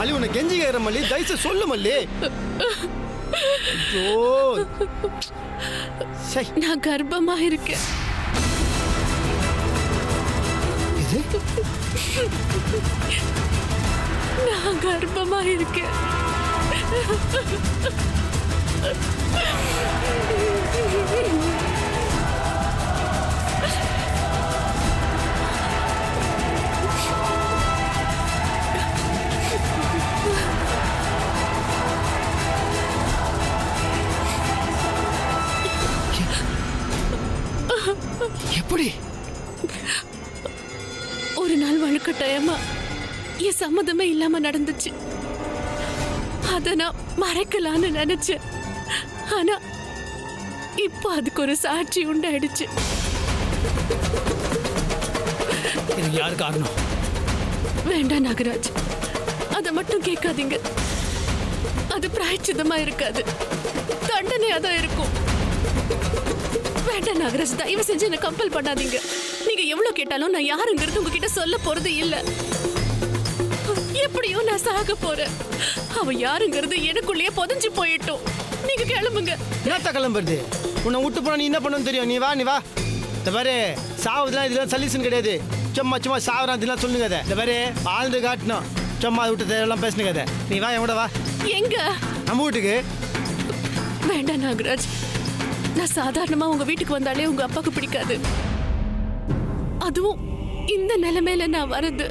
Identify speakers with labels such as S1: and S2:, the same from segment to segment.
S1: மல்லி உன்னை கெஞ்சி கேட்கிற மல்லி, தயவுசு சொல்லு மல்லி. ஐயோ
S2: நான் கர்ப்பமா இருக்கேன். நான் கர்ப்பமா இருக்கேன்.
S1: எப்படி?
S2: ஒரு நாள் வழுக்கட்டாயமா என் சம்மதமே இல்லாம நடந்துச்சு. அத நான் மறைக்கலான்னு நினைச்சேன். ஆனா இப்போ அதுக்கு ஒரு சாட்சி உண்டாயிடுச்சு.
S1: இது யாருக்கு ஆகணும்?
S2: வேண்டாம் நாகராஜ், அதை மட்டும் கேட்காதீங்க. அது பிராயச்சித்தமா இருக்காது, தண்டனையா தான் இருக்கும். வேண்டாம் நாகராஜ், தயவு செஞ்சு என்ன கம்பல் பண்ணாதீங்க. நீங்க எவ்வளவு கேட்டாலும் நான் யாருங்கிறது உங்ககிட்ட சொல்ல போறது இல்ல. எப்படியோ நான் சாக போறேன். அவ யாருங்கிறது எனக்குள்ளேயே புதைஞ்சு போயிட்டோம். நீங்க கிளம்புங்க.
S1: என்னத்த கிளம்புறது? உன்னை விட்டு போனா நீ என்ன பண்ணணும் தெரியும். நீ வா, நீ வா. இந்த பாரு, சாவுதுலாம் இதெல்லாம் சல்யூஷன் கிடையாது. சும்மா சும்மா சாவுறான் இதெல்லாம் சொல்லுங்க. இந்த பாரு, வாழ்ந்து காட்டணும். சும்மா அதை விட்டு தேவையெல்லாம் பேசுனுங்க. நீ வா, என் கூட வா.
S2: எங்க?
S1: நம்ம வீட்டுக்கு.
S2: வேண்டாம் நாகராஜ், நான் சாதாரணமா உங்க வீட்டுக்கு வந்தாலே உங்க அப்பாவுக்கு பிடிக்காது. அதுவும் இந்த நிலைமையில நான் வரது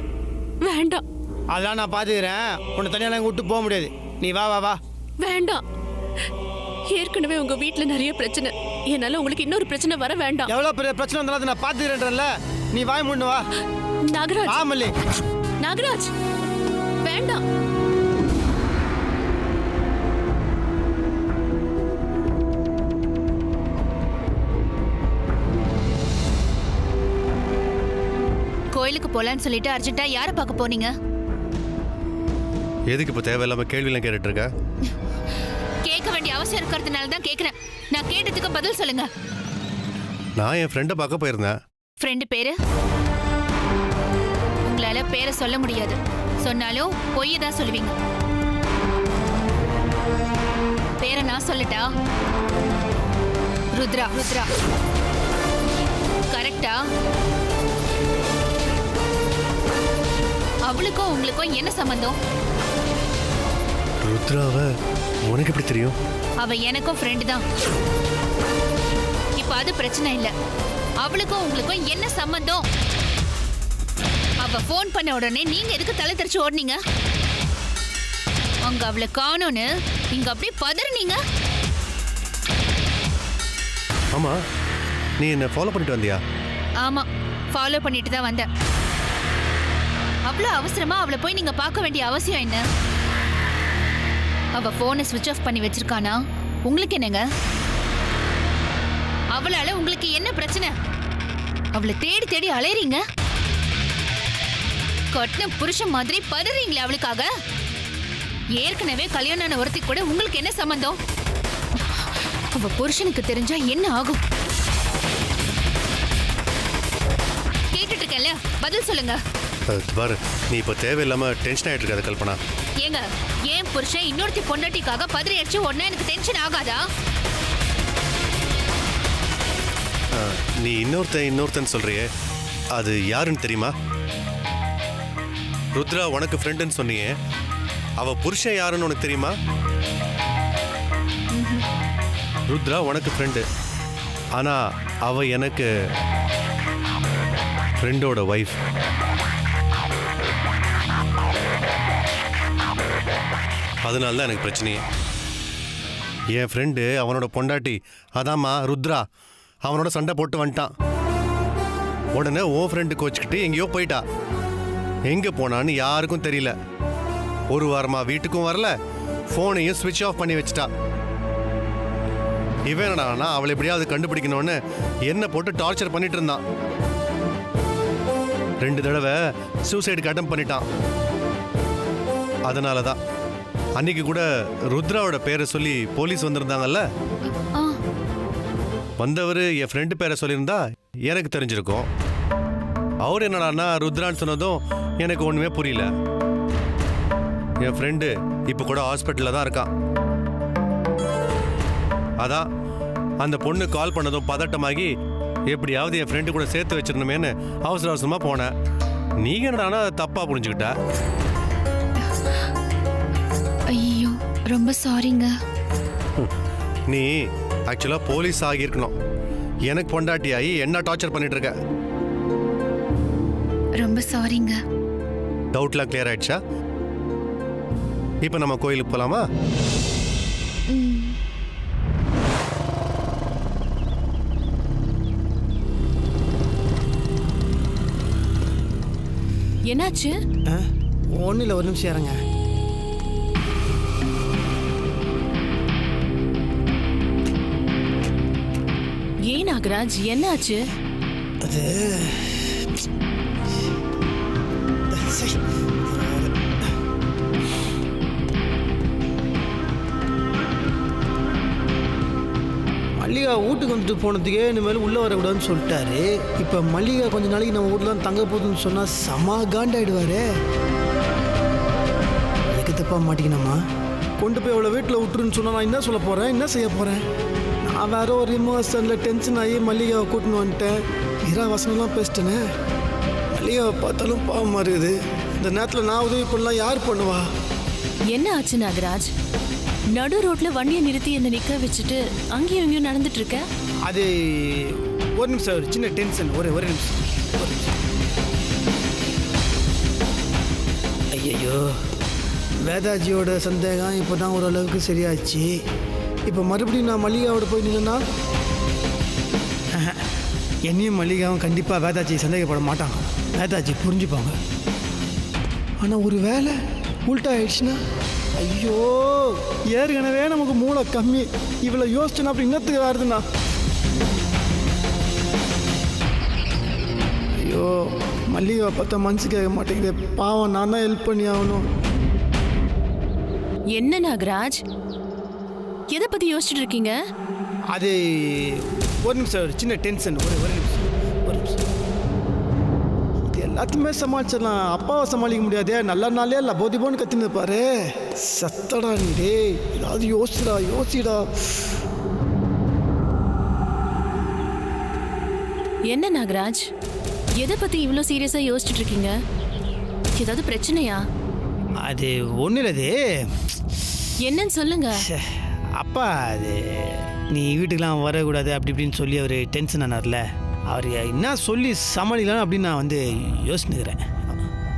S2: வேண்டாம்.
S1: அதெல்லாம் நான் பாத்துக்கிறேன். உன்னை தனியா நான் விட்டு போக முடியாது. நீ வா வா வா.
S2: வேண்டாம், ஏற்கனவே உங்க வீட்டுல நிறைய பிரச்சனை. என்னால உங்களுக்கு இன்னொரு பிரச்சனை வர வேண்டாம்.
S1: எவ்வளவு பெரிய பிரச்சனை வந்தாலும் நான் பாத்துக்கிறேன்ல. நீ வாய் மூணு வா.
S2: நாகராஜ்,
S1: ஆமல்லி.
S2: நாகராஜ் வேண்டாம்.
S3: கோயிலுக்கு போலான்னு சொல்லிட்டு அர்ஜென்ட்டா யாரை பார்க்க போனீங்க?
S4: எதுக்கு இப்ப தேவையில்லாம கேள்வியெல்லாம் கேட்டுட்டு இருக்க?
S3: கேட்க வேண்டிய அவசியம் இருக்கிறதுனால தான் கேட்கிறேன். நான் கேட்டதுக்கு பதில் சொல்லுங்க.
S4: நான் என் ஃப்ரெண்டை பார்க்க போயிருந்தேன்.
S3: ஃப்ரெண்டு பேரு? உங்களால பேரை சொல்ல முடியாது. சொன்னாலும் பொய்யை தான் சொல்லுவீங்க. பேரை நான் சொல்லட்டா? ருத்ரா. ருத்ரா கரெக்டா? அவளுக்கும் உங்களுக்கும் என்ன சம்பந்தம்?
S4: ருத்ராவை உனக்கு எப்படி தெரியும்?
S3: அவ எனக்கும் ஃப்ரெண்டு தான். இப்ப அது பிரச்சனை இல்ல. அவளுக்கும் உங்களுக்கும் என்ன சம்பந்தம்? அவ போன் பண்ண உடனே நீங்க எதுக்கு தலை தெரிச்சு ஓடுனீங்க? அங்க அவளை காணோன்னு இங்க அப்படியே பதறினீங்க.
S4: ஆமா, நீ என்ன ஃபாலோ பண்ணிட்டு வந்தியா?
S3: ஆமா, ஃபாலோ பண்ணிட்டு தான் வந்தேன். அவ்வளவு அவசரமா அவளை போய் நீங்க பார்க்க வேண்டிய அவசியம் என்ன? அவ போனை ஸ்விட்ச் ஆஃப் பண்ணி வச்சிருக்கானா? உங்களுக்கு என்னங்க? அவளால உங்களுக்கு என்ன பிரச்சனை? அவளை தேடி தேடி அலையறீங்க. கட்டின புருஷன் மாதிரி பதறீங்களே அவளுக்காக. ஏற்கனவே கல்யாணம் ஒருத்தி கூட உங்களுக்கு என்ன சம்பந்தம்? அவ புருஷனுக்கு தெரிஞ்சா என்ன ஆகும்? கேட்டுட்டு இருக்கேன்ல, பதில் சொல்லுங்க.
S4: பாரு, நீ இப்போ தேவையில்லாம டென்ஷன் ஆயிட்டு இருக்காத கல்பனா.
S3: ஏங்க, ஏன் புருஷன் இன்னொருத்தி பொண்டாட்டிக்காக பதறி அடிச்சு உடனே எனக்கு டென்ஷன் ஆகாதா?
S4: நீ இன்னொருத்தன் சொல்றியே, அது யாருன்னு தெரியுமா? ருத்ரா உனக்கு ஃப்ரெண்டுன்னு சொன்னியே, அவ புருஷன் யாருன்னு உனக்கு தெரியுமா? ருத்ரா உனக்கு ஃப்ரெண்டு, ஆனா அவ எனக்கு ஃப்ரெண்டோட ஒய்ஃப். அதனால தான் எனக்கு பிரச்சனையே. என் ஃப்ரெண்டு அவனோட பொண்டாட்டி, அதாம்மா ருத்ரா, அவனோட சண்டை போட்டு வந்துட்டான். உடனே ஓ ஃப்ரெண்டு கோச்சிக்கிட்டு எங்கேயோ போயிட்டா. எங்கே போனான்னு யாருக்கும் தெரியல. ஒரு வாரமா வீட்டுக்கும் வரல, ஃபோனையும் ஸ்விட்ச் ஆஃப் பண்ணி வச்சுட்டா. இவன் என்னடானா அவளை எப்படியாவது கண்டுபிடிக்கணும்னு என்ன போட்டு டார்ச்சர் பண்ணிட்டு இருந்தான். 2 தடவை சூசைடுக்கு அட்டெம்ப்ட் பண்ணிட்டான். அதனால தான் அன்னைக்கு கூட ருத்ராவோட பேரை சொல்லி போலீஸ் வந்திருந்தாங்கல்ல, வந்தவர் என் ஃப்ரெண்டு பேரை சொல்லியிருந்தா எனக்கு தெரிஞ்சிருக்கும். அவர் என்னடான்னா ருத்ரான்னு சொன்னதும் எனக்கு ஒன்றுமே புரியல. என் ஃப்ரெண்டு இப்போ கூட ஹாஸ்பிட்டலில் தான் இருக்கான். அதான் அந்த பொண்ணு கால் பண்ணதும் பதட்டமாகி எப்படியாவது என் ஃப்ரெண்டு கூட சேர்த்து வச்சிருந்தமேன்னு அவசர அவசரமாக போனேன். நீங்க என்னடானா தப்பாக புரிஞ்சுக்கிட்ட.
S3: ஐயோ ரொம்ப சாரிங்க.
S4: நீ ஆக்சுவலாக போலீஸ் ஆகியிருக்கணும். எனக்கு பொண்டாட்டி ஆகி என்ன டார்ச்சர் பண்ணிட்டு இருக்க.
S3: ரொம்ப சாரிங்க.
S4: டவுட்லாம் கிளியர் ஆயிடுச்சா? இப்போ நம்ம கோயிலுக்கு போகலாமா?
S2: என்னாச்சு?
S1: ஒன்றும் இல்லை, ஒரு நிமிஷம் இறங்க.
S2: ஏன் நாகராஜ், என்னாச்சு?
S1: அது சரி. மல்லிகா வீட்டுக்கு வந்துட்டு போனதுக்கே இனிமேல் உள்ளே வரக்கூடாதுன்னு சொல்லிட்டாரு. இப்போ மல்லிகா கொஞ்ச நாளைக்கு நம்ம வீட்டில் தான் தங்க போகுதுன்னு சொன்னால் செம காண்டாயிடுவாரு. அதுக்கு தப்பாக மாட்டிக்கணுமா? கொண்டு போய் அவளை வீட்டில் விட்டுருன்னு சொன்னால் நான் என்ன சொல்ல போகிறேன், என்ன செய்ய போகிறேன்? நான் வேற ஒரு இமோஷனில் டென்ஷன் ஆகி மல்லிகாவை கூட்டின்னு வந்துட்டேன். வசனம்லாம் பேசிட்டேனே. மல்லிகாவை பார்த்தாலும் பாவமாக இருக்குது. இந்த நேரத்தில் நான் உதவி பண்ணலாம், யார் பண்ணுவா?
S2: என்ன ஆச்சு நாகராஜ்? நடு ரோட்ல வண்டியை நிறுத்தி என்ன நிக்க வச்சுட்டு அங்கேயும் இங்கேயும் நடந்துட்டு இருக்க.
S1: அது ஒரு நிமிஷம், ஒரு சின்ன டென்ஷன். ஒரு நிமிஷம். ஐயோ, வேதாஜியோட சந்தேகம் இப்போ தான் ஓரளவுக்கு சரியாச்சு. இப்போ மறுபடியும் நான் மல்லிகாவோட போய் நின்னா என்னையும் மல்லிகாவும் கண்டிப்பாக வேதாஜி சந்தேகப்பட மாட்டாங்க. வேதாஜி புரிஞ்சுப்பாங்க. ஆனால் ஒரு வேலை உல்ட்டா ஆயிடுச்சுன்னா ஐயோ, ஏற்கனவே நமக்கு மூளை கம்மி. இவ்வளோ யோசிச்சுனா அப்படி இன்னத்துக்கு வருதுண்ணா. ஐயோ, மல்லிகை பார்த்தா மனசு கேட்க மாட்டேங்குது. பாவம், நான் தான் ஹெல்ப் பண்ணி ஆகணும்.
S2: என்ன நாகராஜ், எதை பத்தி யோசிச்சுட்டு இருக்கீங்க?
S1: அது ஒரு நிமிஷம், ஒரு சின்ன டென்ஷன். ஒரு நிமிஷம். இது எல்லாத்தையுமே சமாளிச்சிடலாம். அப்பாவை சமாளிக்க முடியாதே. நல்ல நாளே இல்லை, போதிபோன்னு கத்தின்னு இருப்பாரு. சத்தடா நீ டே, ஏதாவது யோசிடா.
S2: என்ன நாகராஜ், எதை பத்தி இவ்வளோ சீரியஸா யோசிச்சுட்டு இருக்கீங்க? ஏதாவது பிரச்சனையா?
S1: அது ஒன்றும் இல்லை. அது
S2: என்னன்னு சொல்லுங்க.
S1: அப்பா, அது நீ வீட்டுக்கெலாம் வரக்கூடாது அப்படி இப்படின்னு சொல்லி அவர் டென்ஷன் ஆனார்ல, அவர் என்ன சொல்லி சமாளிக்கலாம் அப்படின்னு நான் வந்து யோசிச்சுக்கிறேன்.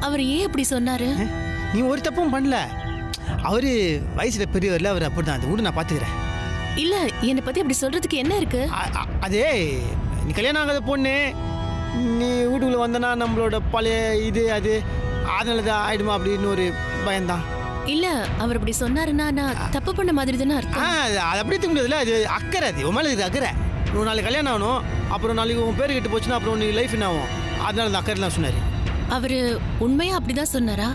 S2: அவர் ஏன் அப்படி சொன்னாரு?
S1: நீ ஒரு தப்பும் பண்ணல. அவர் வயசில் பெரியவரில், அவர் அப்படி தான். அது கூட நான் பார்த்துக்கிறேன்.
S2: இல்ல, என்னை பத்தி அப்படி சொல்றதுக்கு என்ன இருக்கு?
S1: அதே நீ கல்யாணம் ஆகாத பொண்ணு, நீ வீட்டுக்குள்ளே வந்தனா நம்மளோட பழைய இது அது அதனால தான் ஆயிடுமா அப்படின்னு ஒரு பயம்தான்.
S2: இல்ல, அவர் அப்படி சொன்னாருன்னா நான் தப்பு பண்ண மாதிரி தானே அர்த்தம்.
S1: அது அப்படி இருக்க முடியாதுல்ல. அது அக்கறை, அது உன் மேலே இது அக்கறை. ஒரு நாளைக்கு கல்யாணம் ஆகணும், அப்புறம் நாளைக்கு உன் பேர் கெட்டு போச்சுன்னா அப்புறம் நீ லைஃப் என்ன ஆகும்? அதனால அந்த அக்கறை தான் சொன்னார்.
S2: அவரு உண்மையா அப்படிதான் சொன்னாரா,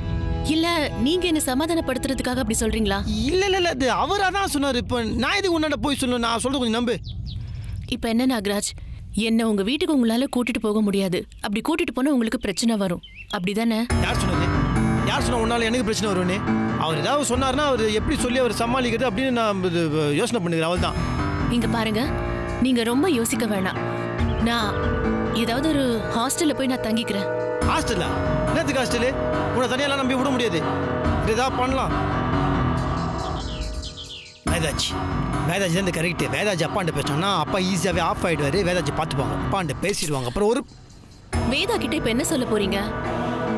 S2: இல்ல நீங்க என்ன சமாதானப்படுத்துறதுக்காக அப்படி சொல்றீங்களா?
S1: இல்ல, அது அவராக தான் சொன்னார். இப்போ நான் இதுக்கு உன்னாண்ட போய் சொல்லணும், நான் சொல்றது கொஞ்சம் நம்பு.
S2: இப்ப என்ன நாகராஜ், என்ன உங்க வீட்டுக்கு உங்களால கூட்டிட்டு போக முடியாது. அப்படி கூட்டிட்டு போனா உங்களுக்கு பிரச்சனை வரும், அப்படிதானே?
S1: யார் சொன்னா உன்னால எனக்கு பிரச்சனை வரும்னு? அவர் ஏதாவது சொன்னார்னா அவர் எப்படி சொல்லி அவர் சமாளிக்கிறது அப்படின்னு நான் யோசனை பண்ணிக்கிறேன். அவள் தான்.
S2: இங்க பாருங்க, நீங்க ரொம்ப யோசிக்க வேணாம். நான் ஏதாவது ஒரு ஹாஸ்டல்ல போய் நான் தங்கிக்கிறேன்.
S1: ஹாஸ்டலா? என்னத்துக்கு ஹாஸ்டலு? உன்னை தனியெல்லாம் நம்பி விட முடியாது. ஏதாவது பண்ணலாம். வேதாஜி தான் இந்த கரெக்டு. வேதாஜி அப்பாண்ட பேசணும்னா அப்பா ஈஸியாகவே ஆஃப் ஆகிடுவார். வேதாஜி பார்த்துப்பாங்க, அப்பாண்ட பேசிடுவாங்க. அப்புறம் ஒரு
S2: வேதா கிட்ட இப்ப என்ன சொல்ல போறீங்க?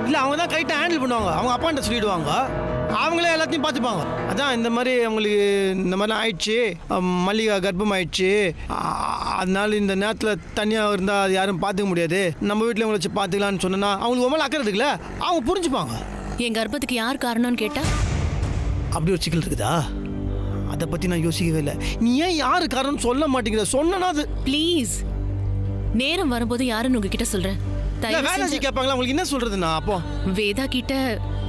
S1: இல்லை, அவங்க தான் கரெக்டாக ஹேண்டில் பண்ணுவாங்க. அவங்க அப்பாண்ட சொல்லிடுவாங்க, அவங்களே எல்லாத்தையும் பார்த்துப்பாங்க. அதான் இந்த மாதிரி அவங்களுக்கு இந்த மாதிரிலாம் ஆயிடுச்சு, மல்லிகா கர்ப்பம் ஆயிடுச்சு, அதனால இந்த நேரத்தில் தனியாக இருந்தால் அது யாரும் பார்த்துக்க முடியாது, நம்ம வீட்டில் அவங்கள வச்சு பார்த்துக்கலான்னு சொன்னா அவங்களுக்கு உண்மையில அக்கறை இருக்குல்ல, அவங்க புரிஞ்சுப்பாங்க.
S2: என் கர்ப்பத்துக்கு யார் காரணம்னு கேட்டா?
S1: அப்படி ஒரு சிக்கல் இருக்குதா? அதை பற்றி நான் யோசிக்கவே இல்லை. நீ ஏன் யாரு காரணம்னு சொல்ல மாட்டேங்கிற? சொன்னா அது
S2: ப்ளீஸ், நேரம் வரும்போது யாருன்னு உங்ககிட்ட சொல்றேன்.
S1: வேதாஜி கேட்பாங்களா? உங்களுக்கு என்ன சொல்றதுண்ணா? அப்போ
S2: வேதா கிட்ட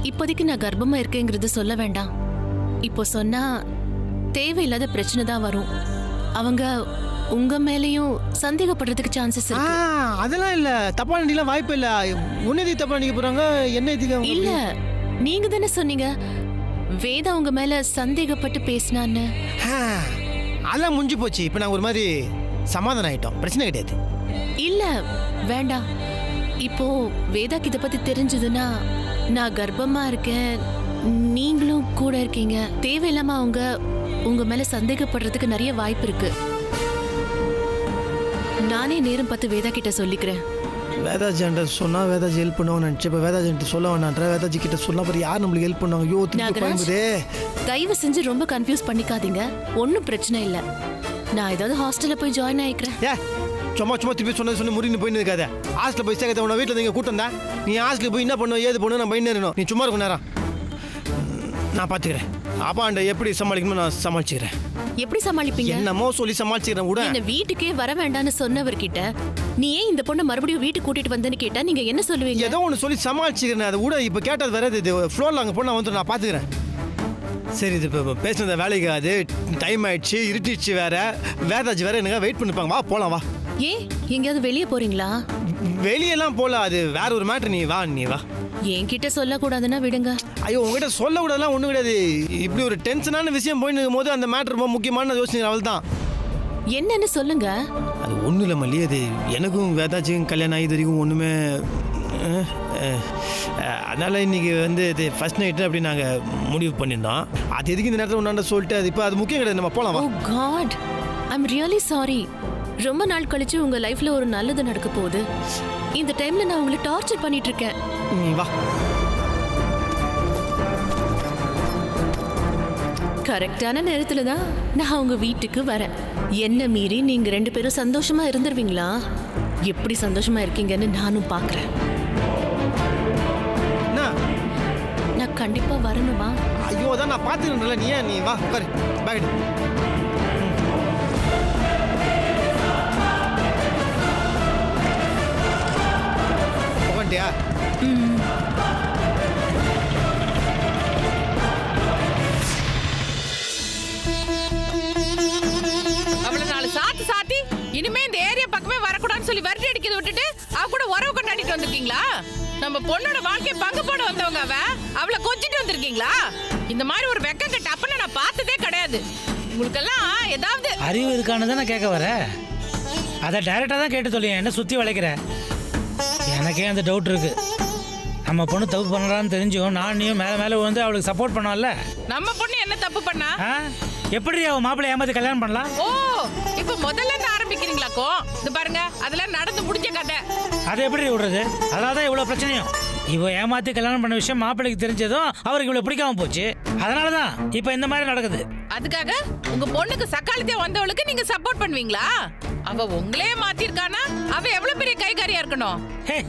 S2: இப்போதைக்கு நான் கர்ப்பமா இருக்கேங்கிறது சொல்ல வேண்டாம். இப்போ சொன்னா தேவையில்லாத பிரச்சனை தான் வரும். அவங்க உங்க மேலேயும் சந்தேகப்படுறதுக்கு சான்சஸ் இருக்கு.
S1: அதெல்லாம் இல்ல, தப்பா நினைக்கலாம் வாய்ப்பு இல்ல. உன்னதி தப்பா நினைக்க போறாங்க, என்ன இதுக்கு?
S2: இல்ல, நீங்க தானே சொன்னீங்க வேதா உங்க மேல சந்தேகப்பட்டு பேசினான்னு.
S1: அதெல்லாம் முடிஞ்சு போச்சு. இப்போ நாங்கள் ஒரு மாதிரி சமாதானம் ஆயிட்டோம். பிரச்சனை கிடையாது.
S2: இல்ல வேண்டாம். இப்போ வேதாக்கு இதை பத்தி தெரிஞ்சதுன்னா நான் கர்ப்பமா இருக்கேன், நீங்களும் கூட இருக்கீங்க, தேவையில்லாம அவங்க உங்க மேல சந்தேகப்படுறதுக்கு நிறைய வாய்ப்பு இருக்கு. நானே நேரம் பார்த்து வேதா கிட்ட சொல்லிக்கிறேன்.
S1: வேதாஜிட்ட சொன்னால் வேதாஜி ஹெல்ப் பண்ணுவாங்கன்னு நினச்சி இப்போ வேதாஜிட்ட சொல்ல வேணான்ற. வேதாஜி கிட்ட சொன்னால் அப்புறம் யார் நம்மளுக்கு ஹெல்ப் பண்ணுவாங்க? ஐயோ திருப்பி
S2: தயவு செஞ்சு ரொம்ப கன்ஃபியூஸ் பண்ணிக்காதீங்க. ஒன்றும் பிரச்சனை இல்லை. நான் ஏதாவது ஹாஸ்டல்ல போய் ஜாயின் ஆயிக்கிறேன்.
S1: சும்மா திருப்பி சொன்னது முறின்னு போயின்னு இருக்காத. ஹாஸ்டலில் போய் சேர்க்க உன வீட்டில் நீங்கள் கூட்டம் தான். நீ ஹாஸ்டலில் போய் என்ன பண்ணுவோம் ஏது பண்ணுவோம் நான் பயந்து இருக்கணும். நீ சும்மா இருக்கும் நேரம் நான் பார்த்துக்கிறேன். அப்பாண்ட எப்படி சமாளிக்கணுமோ நான் சமாளிச்சுக்கிறேன்.
S2: எப்படி சமாளிப்பீங்க?
S1: என்னமோ சொல்லி சமாளிச்சுக்கிறேன். கூட
S2: என்ன வீட்டுக்கே வர வேண்டாம்னு சொன்னவர்கிட்ட நீ ஏன் இந்த பொண்ணை மறுபடியும் வீட்டுக்கு கூட்டிட்டு வந்தேன்னு கேட்டா நீங்க என்ன சொல்லுவீங்க?
S1: ஏதோ ஒன்று சொல்லி சமாளிச்சுக்கிறேன். அது கூட இப்போ கேட்டது வேற. இது ஃப்ளோரில் அங்கே பொண்ணை வந்து நான் பார்த்துக்கிறேன். சரி இது இப்போ பேசுனத வேலைக்கு அது டைம் ஆயிடுச்சு, இருட்டிடுச்சு. வேற வேதாஜி வேற எனக்கு வெயிட் பண்ணிப்பாங்க. வா போகலாம் வா.
S2: ஏன் எங்கேயாவது வெளியே போறீங்களா?
S1: வெளியெல்லாம் போகல. அது வேற ஒரு மேட்ரு. நீ வா.
S2: என்கிட்ட சொல்லக்கூடாதுன்னா விடுங்க.
S1: ஐயோ உங்ககிட்ட சொல்லக்கூடாதுலாம் ஒன்றும் கிடையாது. இப்படி ஒரு டென்ஷனான விஷயம் போயின்னு இருக்கும் போது அந்த மேட்ரு ரொம்ப முக்கியமான யோசனை. அவள் தான்
S2: என்னன்னு சொல்லுங்க.
S1: அது ஒன்றும் இல்லை மல்லி. அது எனக்கும் வேதாச்சிக்கும் கல்யாணம் ஆகி வரைக்கும் ஒன்றுமே. அதனால் இன்றைக்கி வந்து இது ஃபர்ஸ்ட் நைட்டு அப்படி நாங்கள் முடிவு பண்ணியிருந்தோம். அது எதுக்கு இந்த நேரத்தில் ஒன்றாண்ட சொல்லிட்டு அது இப்போ அது முக்கியம் கிடையாது. நம்ம போகலாம்.
S2: Oh God, I am really sorry. ரொம்ப நாள் கழிச்சு உங்க லைஃப்ல ஒரு நல்லது நடக்க போகுது. இந்த டைம்ல நான் உங்களை டார்ச்சர் பண்ணிட்டு இருக்கேன்.
S1: நீ வா.
S2: கரெக்டான நேரத்துல தான் நான் உங்க வீட்டுக்கு வரேன். என்ன மீறி நீங்க 2 பேரும் சந்தோஷமா இருந்துருவீங்களா? எப்படி சந்தோஷமா இருக்கீங்கன்னு நானும் பாக்குறேன். நான் கண்டிப்பா வரணுமா?
S1: ஐயோ அதான் நான் பார்த்துக்கிறேன்ல. நீ வா உட்காரு. பேக் உட்காண்டியா?
S5: அவளை 4 சாத்தி இனிமே இந்த ஏரியா பக்கமே வரக்கூடாதுன்னு சொல்லி விரட்டி அடிக்கிறது விட்டுட்டு அவ கூட உறவு கொண்டாடிட்டு வந்திருக்கீங்களா? நம்ம பொண்ணோட வாழ்க்கையை பங்கு போட வந்தவங்க அவளை கொஞ்சிட்டு வந்திருக்கீங்களா? இந்த மாதிரி ஒரு வெக்கம் கட்ட அப்ப நான் பார்த்ததே கிடையாது. உங்களுக்கெல்லாம் ஏதாவது
S6: அறிவு இருக்கான்னு தான் கேட்க வர. அதை டைரக்டா தான் கேட்டு சொல்லியேன். என்ன சுத்தி வளைக்கிற? எனக்கே அந்த டவுட் இருக்கு. நம்ம பொண்ணு தப்பு பண்ணலான்னு தெரிஞ்சும் நானும் மேலே வந்து அவளுக்கு சப்போர்ட் பண்ணோம்ல.
S5: நம்ம பொண்ணு என்ன தப்பு பண்ணா?
S6: எப்படி அவன் மாப்பிள்ளை ஏமாத்தி கல்யாணம் பண்ணலாம்?
S5: ஓ இப்ப முதல்ல இருந்து ஆரம்பிக்கிறீங்களாக்கோ? இது பாருங்க அதெல்லாம் நடந்து முடிஞ்ச கதை.
S6: அதை எப்படி விடுறது? அதனாலதான் இவ்வளவு பிரச்சனையும். இவ ஏமாத்தி கல்யாணம் பண்ண விஷயம் மாப்பிள்ளைக்கு தெரிஞ்சதும் அவருக்கு இவ்வளவு பிடிக்காம போச்சு. அதனாலதான் இப்ப இந்த மாதிரி நடக்குது.
S5: அதுக்காக உங்க பொண்ணுக்கு சக்காலத்தே வந்தவளுக்கு நீங்க சப்போர்ட் பண்ணுவீங்களா? அவ உங்களே மாத்திருக்கானா? அவ எவ்வளவு பெரிய கைகாரியா இருக்கணும்?
S6: ஹே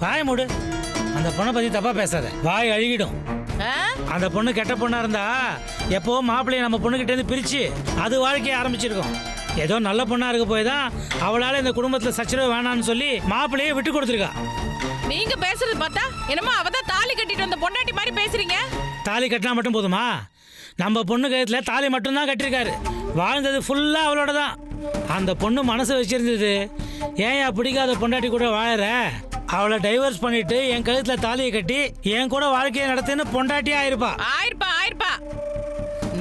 S6: வாய் மூடு. அந்த பொண்ணை பத்தி தப்பா பேசாத. வாய் அழுகிடும். அந்த பொண்ணு கெட்ட பொண்ணா இருந்தா எப்போ மாப்பிள்ளைய நம்ம பொண்ணு கிட்ட இருந்து பிரிச்சு அது வாழ்க்கைய ஆரம்பிச்சிருக்கோம். ஏதோ நல்ல பொண்ணா இருக்க போய் தான் அவளால இந்த குடும்பத்துல சச்சரவு வேணான்னு சொல்லி மாப்பிள்ளையே விட்டு கொடுத்துருக்கா.
S5: நீங்க பேசுறது பார்த்தா என்னமோ அவதான் தாலி கட்டிட்டு வந்த பொண்டாட்டி மாதிரி பேசுறீங்க.
S6: தாலி கட்டினா மட்டும் போதுமா? நம்ம பொண்ணு கழுத்துல தாலி மட்டும் தான் கட்டிருக்காரு. வாழ்ந்தது ஃபுல்லா அவளோட தான். அந்த பொண்ணு மனசு வச்சிருந்தது ஏன் பிடிக்காத பொண்டாட்டி கூட வாழற, அவளை டைவர்ஸ் பண்ணிட்டு என் கழுத்துல தாலியை கட்டி என் கூட வாழ்க்கையை நடத்துன்னு பொண்டாட்டியா ஆயிருப்பா.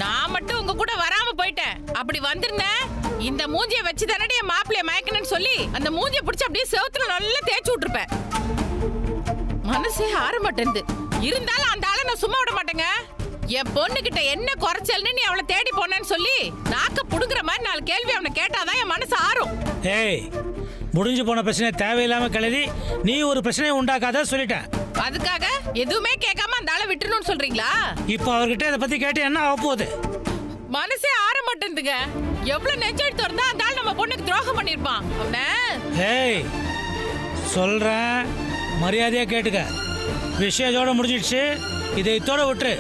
S5: நான் மட்டும் உங்க கூட வராம போயிட்டேன். அப்படி வந்திருந்தேன் இந்த மூஞ்சியை வச்சு தானே என் மாப்பிள்ளைய மயக்கணும்னு சொல்லி அந்த மூஞ்சியை பிடிச்சி அப்படியே செவுத்துல நல்லா தேய்ச்சி விட்டுருப்பேன். மனசே ஆற மாட்டேங்குது. இருந்தாலும் அந்த ஆளை நான் சும்மா விட மாட்டேங்க. என் பொண்ணு கிட்ட என்ன குறைச்சல்னு நீ அவளை தேடி போனேன்னு சொல்லி நாக்க புடுங்குற மாதிரி 4 கேள்வி அவனை கேட்டாதான் என் மனசு ஆறும்.
S6: ஏய் முடிஞ்சு போன பிரச்சனை தேவையில்லாம கிளறி நீ ஒரு பிரச்சனையை உண்டாக்காத சொல்லிட்டேன்.
S5: அதுக்காக எதுவுமே கேட்காம அந்த ஆளை விட்டுறணும்னு சொல்றீங்களா?
S6: இப்போ அவர்கிட்ட இதை பத்தி கேட்டு என்ன ஆக போகுது?
S5: மனசே ஆற மாட்டேங்குதுங்க. எவ்வளவு நெஞ்செடுத்து இருந்தா அந்த ஆள் நம்ம பொண்ணுக்கு துரோகம் பண்ணிருப்பான். அவன
S6: ஏய் சொல்றேன் மரியாதையா கேட்டுக்க. விஷயம் இதோட முடிஞ்சிடுச்சு. இதை இதோட விட்டுரு.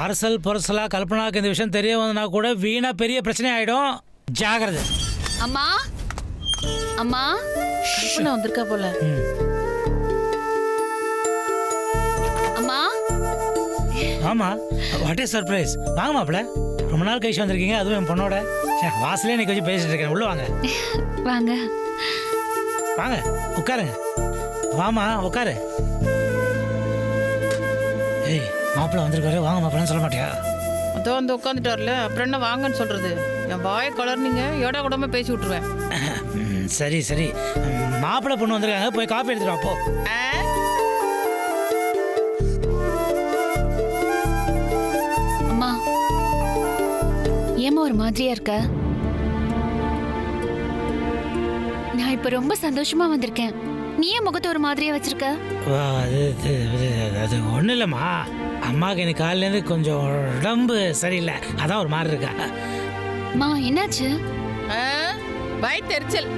S6: அரசல் பொரசலா கல்பனாக்கு இந்த விஷயம் தெரிய வந்தனா கூட வீணா பெரிய பிரச்சனை ஆயிடும். ஜாகிரதை.
S3: அம்மா அம்மா கல்பனா வந்திருக்கா போல. அம்மா
S6: ஆமா வாட் இஸ் சர்ப்ரைஸ். வாங்க மாப்பிள்ள. ரொம்ப நாள் கழிச்சு வந்திருக்கீங்க. அதுவும் என் பொண்ணோட. வாசலே நீ கொஞ்சம் பேசிட்டு இருக்கேன். உள்ள வாங்க.
S3: வாங்க
S6: வாங்க உட்காருங்க. வாமா உட்காரு. மாப்பிள்ளை வந்திருக்காரு, வாங்க மாப்பிள்ளன்னு சொல்ல மாட்டியா?
S5: அதோ வந்து உட்காந்துட்டார்ல, அப்புறம் என்ன வாங்கன்னு சொல்றது? என் வாயை கலர்னீங்க, ஏடா கூடமா பேசி விட்டுருவேன்.
S6: சரி சரி, மாப்பிள்ளை பொண்ணு வந்திருக்காங்க, போய் காப்பி எடுத்துட்டு வா போ.
S3: அம்மா, ஏமா ஒரு மாதிரியா இருக்க? நான் இப்ப ரொம்ப சந்தோஷமா வந்திருக்கேன். நீ ஏன் முகத்தை ஒரு மாதிரியா வச்சிருக்க?
S6: அது ஒன்றும் இல்லைம்மா, அம்மாவுக்கு எனக்கு காலிலேருந்து கொஞ்சம் உடம்பு சரியில்லை, அதான் ஒரு மாதிரி இருக்கா.
S3: அம்மா என்னாச்சு?
S5: வயிற்றெரிச்சல்.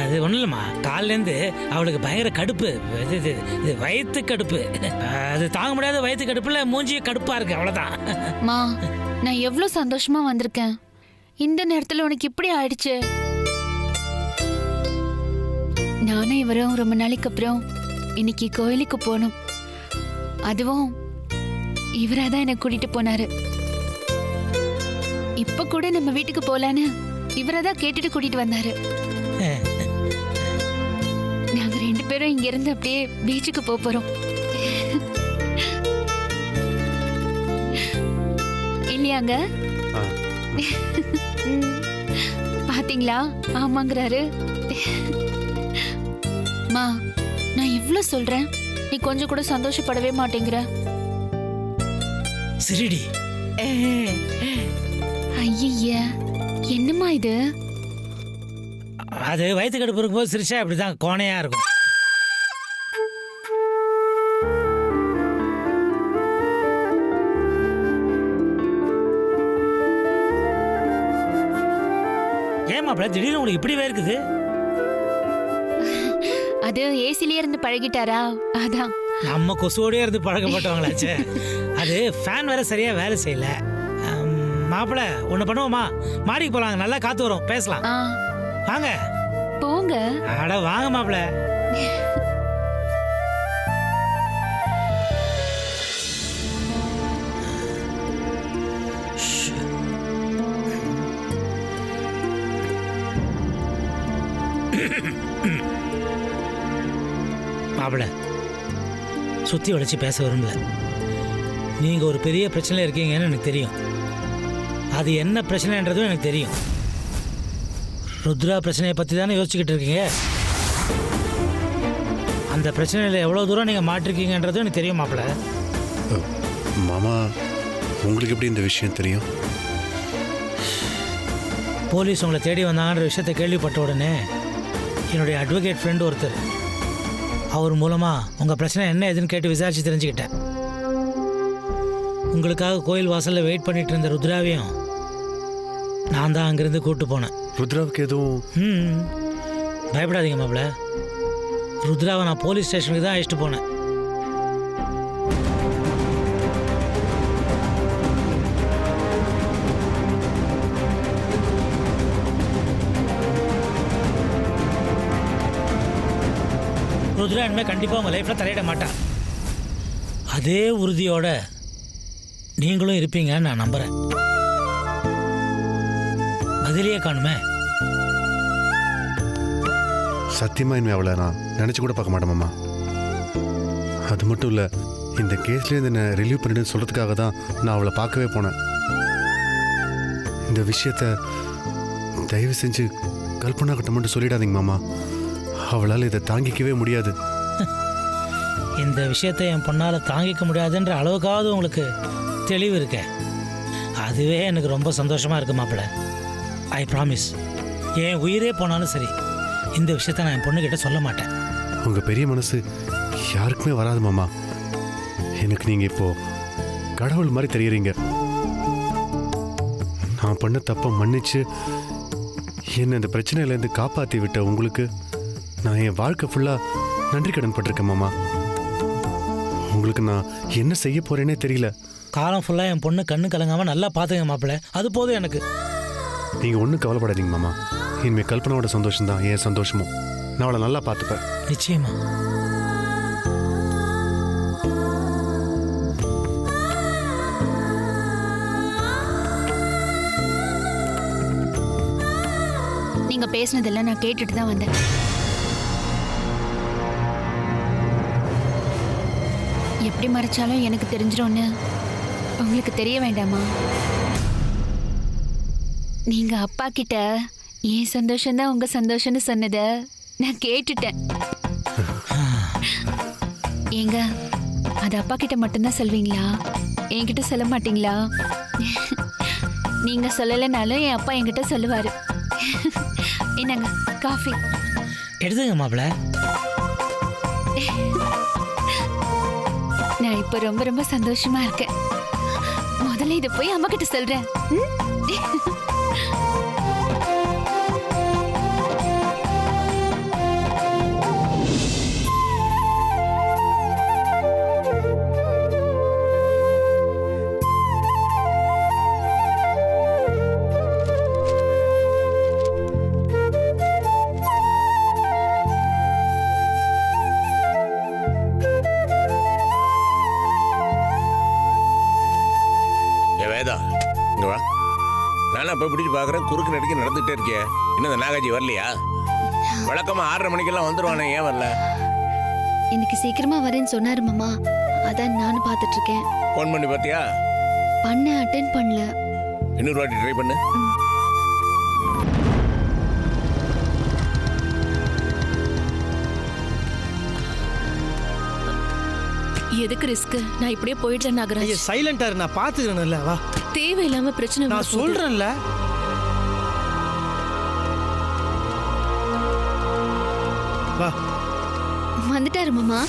S6: அது ஒன்றும் இல்லைம்மா, காலிலேருந்து அவளுக்கு பயங்கர கடுப்பு, இது வயிற்று கடுப்பு, அது தாங்க முடியாத வயிற்று கடுப்புல மூஞ்சி கடுப்பாக இருக்கு, அவ்வளோதான்.
S3: அம்மா, நான் எவ்வளோ சந்தோஷமா வந்திருக்கேன், இந்த நேரத்தில் உனக்கு இப்படி ஆயிடுச்சு. நானும் இவரும் ரொம்ப நாளைக்கு அப்புறம் இன்னைக்கு கோயிலுக்கு போனோம். அதுவும் இவராதான் என்னை கூட்டிட்டு போனாரு. இப்ப கூட நம்ம வீட்டுக்கு போலான்னு இவராதான் கேட்டுட்டு கூட்டிட்டு வந்தாரு. நாங்க 2 பேரும் இங்க இருந்து அப்படியே பீச்சுக்கு போறோம். இல்லையாங்க? பாத்தீங்களா, ஆமாங்கிறாரு. மா, நான் இவ்ளோ சொல்றேன், நீ கொஞ்சம் கூட சந்தோஷப்படவே மாட்டேங்கிற.
S6: சரிடி.
S3: ஐய, என்னம்மா இது?
S6: அது வயிற்று கடுப்பு இருக்கும்போது சிரிச்சா அப்படிதான் கோணையா இருக்கும். ஏமாப்ல திடீர்னு உங்களுக்கு இப்படிவே இருக்குது?
S3: அது ஏசிலேயே இருந்து பழகிட்டாரா, அதான்.
S6: நம்ம கொசுவோடய இருந்து பழக்கப்பட்டவங்களாச்சே. அது ஃபேன் வேற சரியா வேலை செய்யல. மாப்பிள்ள ஒன்று பண்ணுவோமா, மாடிக்கு போலாங்க, நல்லா காத்து வரும், பேசலாம். வாங்க
S3: போங்க.
S6: அட வாங்க மாப்பிள்ள. மாப்பிள்ள சுற்றி வளைச்சி பேச விரும்பல. நீங்கள் ஒரு பெரிய பிரச்சனை இருக்கீங்கன்னு எனக்கு தெரியும். அது என்ன பிரச்சனைன்றதும் எனக்கு தெரியும். ருத்ரா பிரச்சனையை பற்றி தானே யோசிச்சுக்கிட்டு இருக்கீங்க. அந்த பிரச்சனையில் எவ்வளோ தூரம் நீங்கள் மாட்டிருக்கீங்கன்றதும் எனக்கு தெரியும் மாப்பிள்ள.
S4: மாமா, உங்களுக்கு எப்படி இந்த விஷயம் தெரியும்?
S6: போலீஸ் உங்களை தேடி வந்தாங்கன்ற விஷயத்தை கேள்விப்பட்ட உடனே என்னுடைய அட்வொகேட் ஃப்ரெண்டு ஒருத்தர், அவர் மூலமாக உங்கள் பிரச்சனை என்ன ஏதுன்னு கேட்டு விசாரித்து தெரிஞ்சுக்கிட்டேன். உங்களுக்காக கோயில் வாசலில் வெயிட் பண்ணிட்டு இருந்த ருத்ராவையும் நான் தான் அங்கேருந்து கூப்பிட்டு போனேன்.
S4: ருத்ராவுக்கு எதுவும்?
S6: பயப்படாதீங்க மாப்பிள்ள, ருத்ராவை நான் போலீஸ் ஸ்டேஷனுக்கு தான் அழைச்சிட்டு போனேன். ருத்ரா இனிமேல் கண்டிப்பாக உங்கள் லைஃப்பில் தலையிட மாட்டான். அதே உறுதியோட நீங்களும் இருப்பீங்கன்னு நான் நம்புகிறேன். பதிலையே காணுமே.
S4: சத்தியமா இனிமே அவளை நான் நினச்சி கூட பார்க்க மாட்டேன் மாமா. அது மட்டும் இல்லை, இந்த கேஸ்லேருந்து என்னை ரிலீவ் பண்ணிட்டு சொல்கிறதுக்காக தான் நான் அவளை பார்க்கவே போனேன். இந்த விஷயத்த தயவு செஞ்சு கல்பனா கிட்ட மட்டும் சொல்லிடாதீங்க மாமா. அவளால் இதை தாங்கிக்கவே முடியாது.
S6: இந்த விஷயத்தை என் பொண்ணால் தாங்கிக்க முடியாதுன்ற அளவுக்காவது உங்களுக்கு தெளிவு இருக்க, அதுவே எனக்கு ரொம்ப சந்தோஷமாக இருக்கு மாப்பிள்ள. ஐ ப்ராமிஸ், என் உயிரே போனாலும் சரி இந்த விஷயத்த நான் என் பொண்ணுக்கிட்ட சொல்ல மாட்டேன்.
S4: உங்கள் பெரிய மனசு யாருக்குமே வராது மாமா. எனக்கு நீங்கள் இப்போது கடவுள் மாதிரி தெரியுறீங்க. நான் பண்ண தப்பை மன்னிச்சு என்னை இந்த பிரச்சனையிலேருந்து காப்பாற்றி விட்ட உங்களுக்கு நான் என் வாழ்க்கை ஃபுல்லாக நன்றி கடன் பட்டிருக்கேன் மாமா. உங்களுக்கு நான் என்ன செய்ய போகிறேன்னே தெரியல.
S6: காலம் ஃபுல்லாக என் பொண்ணு கண்ணு கலங்காமல் நல்லா பார்த்துங்க மாப்பிள்ள, அது போதும் எனக்கு.
S4: நீங்கள் ஒன்றும் கவலைப்படாதீங்க மாமா. இனிமேல் கல்பனாவோட சந்தோஷம் தான் என் சந்தோஷமும். நான் அவளை நல்லா பார்த்துப்பேன்.
S6: நிச்சயமா.
S3: நீங்க பேசினதெல்லாம் நான் கேட்டுட்டு தான் வந்தேன். எப்படி மறைச்சாலும் எனக்கு தெரிஞ்சிடும்னு உங்களுக்கு தெரிய வேண்டாமா? நீங்க அப்பா கிட்ட என் சந்தோஷம் தான் உங்க சந்தோஷம்னு சொன்னதை நான் கேட்டுட்டேன். ஏங்க, அது அப்பா கிட்ட மட்டும்தான் சொல்வீங்களா? என்கிட்ட சொல்ல மாட்டீங்களா? நீங்க சொல்லலைனாலும் என் அப்பா என்கிட்ட சொல்லுவாரு. என்னங்க காஃபி
S6: எடுத்துங்க மாப்பிள்ள.
S3: நான் இப்ப ரொம்ப ரொம்ப சந்தோஷமா இருக்கேன். முதல்ல இதை போய் அம்மா கிட்ட சொல்றேன்.
S7: நானும் அப்போ பிடிச்சி பார்க்குறேன், குறுக்கு நடிக்க நடந்துகிட்டே இருக்கேன். இன்னும் இந்த நாகாஜி வரலையா? வழக்கமாக 6:30 மணிக்கெல்லாம் வந்துடுவானே, ஏன் வரல?
S8: இன்னைக்கு சீக்கிரமா வரேன்னு சொன்னாரு மாமா. அதான் நானும் பார்த்துட்டு இருக்கேன்.
S7: ஃபோன் பண்ணி பார்த்தியா?
S8: அட்டென்ட் பண்ணல.
S7: இன்னொரு வாட்டி ட்ரை பண்ணு.
S2: எதுக்கு ரிஸ்க்? நான் இப்படியே போயிட்டேன் நாகராஜ்.
S1: சைலண்டா இரு, நான் பாத்துக்கிறேன்ல. வா,
S2: தேவையில்லாம பிரச்சனை
S1: நான் சொல்றேன்ல.
S8: வந்துட்டாரு மாமா.